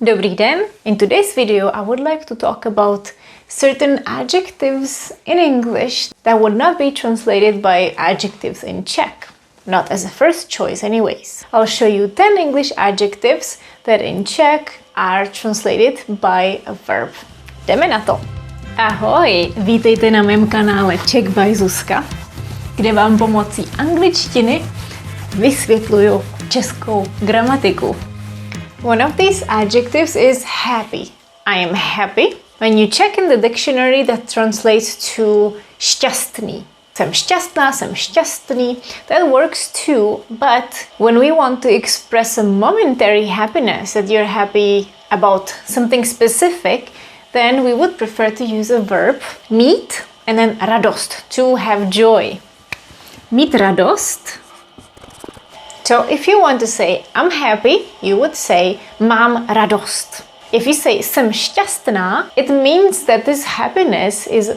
Dobrý den! In today's video I would like to talk about certain adjectives in English that would not be translated by adjectives in Czech. Not as a first choice anyways. I'll show you 10 English adjectives that in Czech are translated by a verb. Jdeme na to! Ahoj! Vítejte na mém kanále Czech by Zuzka, kde vám pomocí angličtiny vysvětluju českou gramatiku. One of these adjectives is happy. I am happy. When you check in the dictionary, that translates to šťastný. Jsem šťastná, jsem šťastný. That works too, but when we want to express a momentary happiness, that you're happy about something specific, then we would prefer to use a verb, mít, and then radost, to have joy. Mít radost. So if you want to say I'm happy, you would say mám radost. If you say jsem šťastná, it means that this happiness is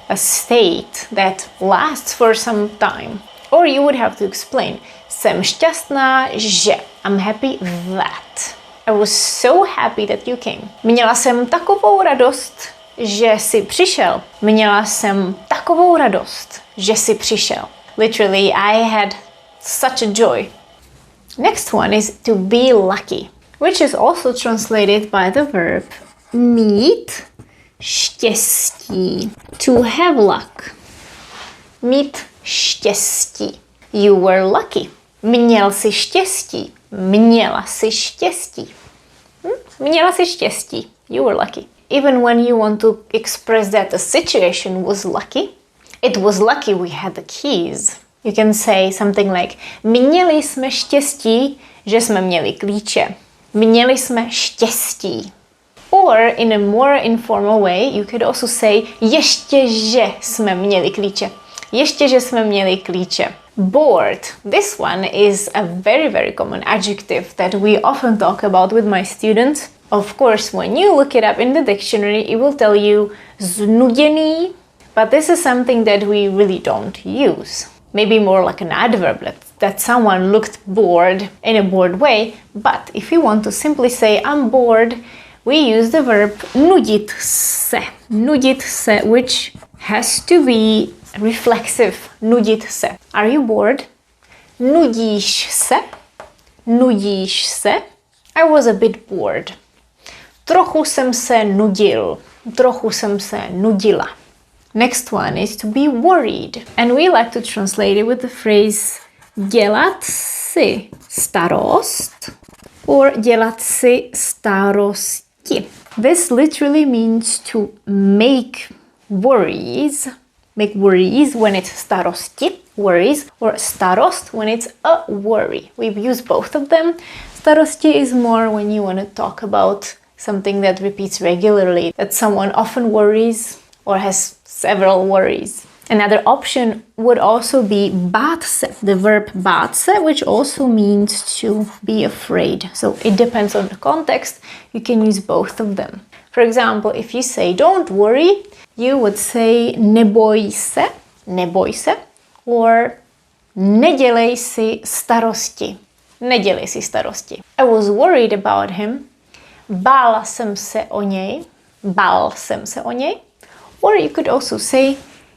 a state that lasts for some time. Or you would have to explain jsem šťastná, že I'm happy that. I was so happy that you came. Měla jsem takovou radost, že jsi přišel. Měla jsem takovou radost, že jsi přišel. Literally, I had such a joy. Next one is to be lucky, which is also translated by the verb mít štěstí. To have luck. Mít štěstí. You were lucky. Měl jsi štěstí. Měla jsi štěstí. Měla jsi štěstí. You were lucky. Even when you want to express that the situation was lucky, it was lucky we had the keys. You can say something like měli jsme štěstí, že jsme měli klíče. Měli jsme štěstí. Or in a more informal way, you could also say ještě, že jsme měli klíče. Ještě, že jsme měli klíče. Bored. This one is a very, very common adjective that we often talk about with my students. Of course, when you look it up in the dictionary, it will tell you znuděný, but this is something that we really don't use. Maybe more like an adverb, that someone looked bored in a bored way. But if you want to simply say I'm bored, we use the verb nudit se. Nudit se, which has to be reflexive. Nudit se. Are you bored? Nudíš se? Nudíš se? I was a bit bored. Trochu jsem se nudil. Trochu jsem se nudila. Next one is to be worried. And we like to translate it with the phrase dělat si starost or dělat si starosti. This literally means to make worries. Make worries when it's starosti, worries, or starost when it's a worry. We've used both of them. Starosti is more when you want to talk about something that repeats regularly, that someone often worries or has several worries. Another option would also be bát se, the verb bát se, which also means to be afraid. So it depends on the context. You can use both of them. For example, if you say don't worry, you would say neboj se, or nedělej si starosti. Nedělej si starosti. I was worried about him. Bála jsem se o něj. Bál jsem se o něj. Or you could also say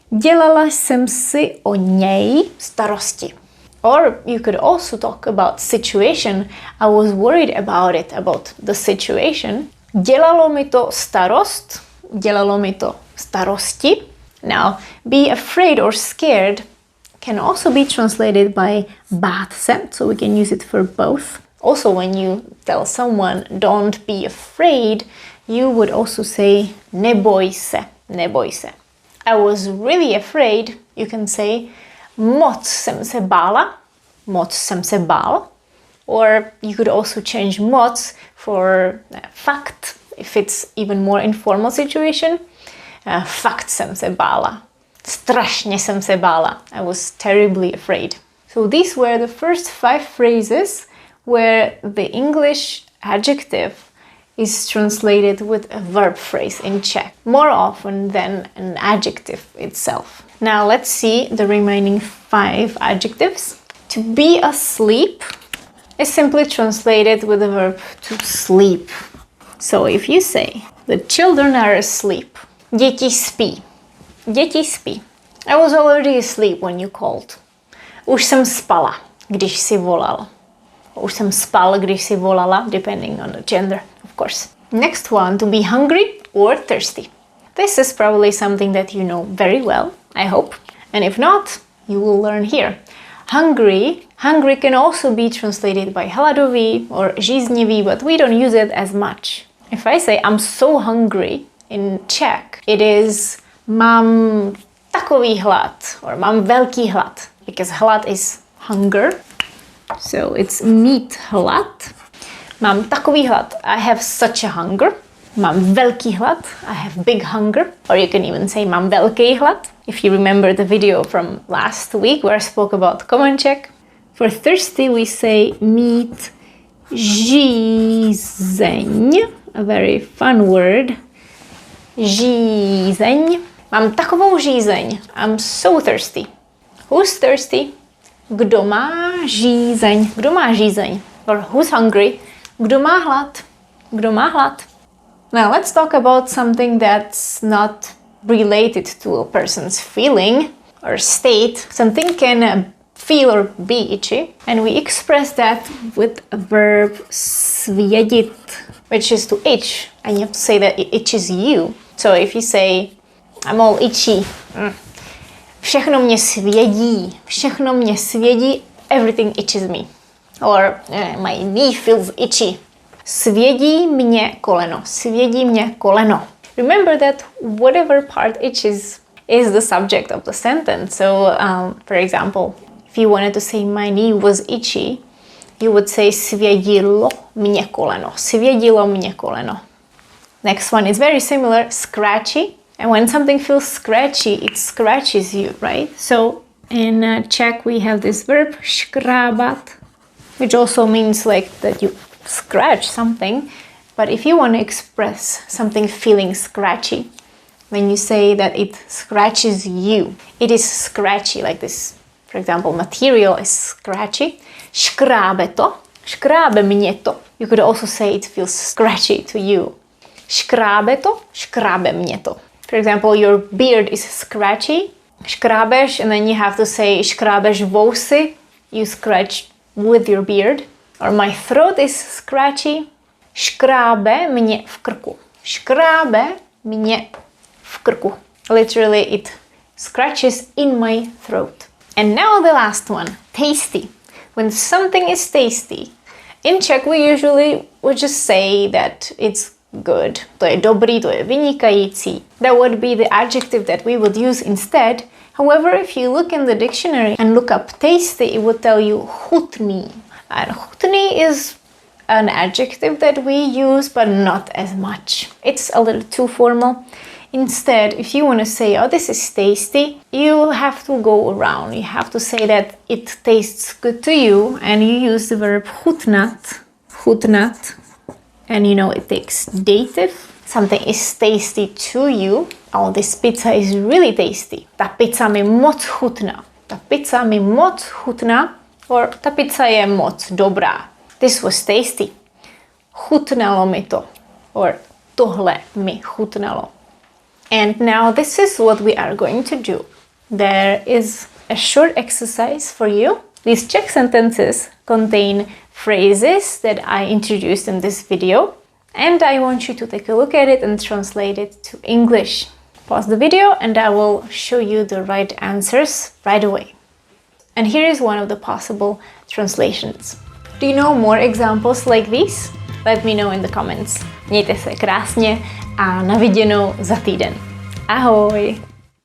dělala jsem si o něj starosti. Or you could also talk about situation. I was worried about it, about the situation. Dělalo mi to starost. Dělalo mi to starosti. Now, be afraid or scared can also be translated by bát se, so we can use it for both. Also, when you tell someone don't be afraid, you would also say neboj se. Neboj se. I was really afraid. You can say moc jsem se bála. Moc jsem se bál. Or you could also change moc for fakt if it's even more informal situation. Fakt jsem se bála. Strašně jsem se bála. I was terribly afraid. So these were the first 5 phrases where the English adjective is translated with a verb phrase in Czech more often than an adjective itself. Now let's see the remaining 5 adjectives. To be asleep is simply translated with the verb to sleep. So if you say, the children are asleep. Děti spí. Děti spí. I was already asleep when you called. Už jsem spala, když si volal. Už jsem spal, když si volala, depending on the gender, of course. Next one, to be hungry or thirsty. This is probably something that you know very well, I hope. And if not, you will learn here. Hungry can also be translated by hladový or žíznivý, but we don't use it as much. If I say I'm so hungry in Czech, it is mám takový hlad or mám velký hlad, because hlad is hunger. So it's mít hlad. Mám takový hlad. I have such a hunger. Mám velký hlad. I have big hunger. Or you can even say mám velký hlad. If you remember the video from last week where I spoke about common Czech. For thirsty we say mít žízeň. A very fun word. Žízeň. Mám takovou žízeň. I'm so thirsty. Who's thirsty? Kdo má žízeň? Kdo má žízeň? Or who's hungry? Kdo má hlad? Kdo má hlad? Now let's talk about something that's not related to a person's feeling or state. Something can feel or be itchy, and we express that with a verb svědit, which is to itch, and you have to say that it itches you. So if you say, I'm all itchy, všechno mě svědí, všechno mě svědí, everything itches me. Or my knee feels itchy. Svědí mě koleno, svědí mě koleno. Remember that whatever part itches is the subject of the sentence. So, for example, if you wanted to say my knee was itchy, you would say svědilo mě koleno, svědilo mě koleno. Next one is very similar, scratchy. And when something feels scratchy, it scratches you, right? So in Czech we have this verb škrábat, which also means like that you scratch something. But if you want to express something feeling scratchy, when you say that it scratches you, it is scratchy, like this, for example, material is scratchy. Škrábe to, škrábe mě to. You could also say it feels scratchy to you. Škrábe to, škrábe mě to. For example, your beard is scratchy. Škrábeš, and then you have to say škrábeš vousy. You scratch with your beard. Or my throat is scratchy. Škrábe mě v krku. Škrábe mě v krku. Literally, it scratches in my throat. And now the last one, tasty. When something is tasty, in Czech we usually would just say that it's good. To je dobrý, to je vynikající. That would be the adjective that we would use instead. However, if you look in the dictionary and look up tasty, it would tell you chutný. And chutný is an adjective that we use, but not as much. It's a little too formal. Instead, if you want to say, oh, this is tasty, you have to go around. You have to say that it tastes good to you, and you use the verb chutnat. Chutnat. And you know, it takes dative. Something is tasty to you. Oh, this pizza is really tasty. Ta pizza mi moc chutná. Ta pizza mi moc chutná. Or ta pizza je moc dobrá. This was tasty. Chutnalo mi to. Or tohle mi chutnalo. And now this is what we are going to do. There is a short exercise for you. These Czech sentences contain phrases that I introduced in this video, and I want you to take a look at it and translate it to English. Pause the video and I will show you the right answers right away. And here is one of the possible translations. Do you know more examples like these? Let me know in the comments. Mějte se krásně a na viděnou za týden. Ahoj!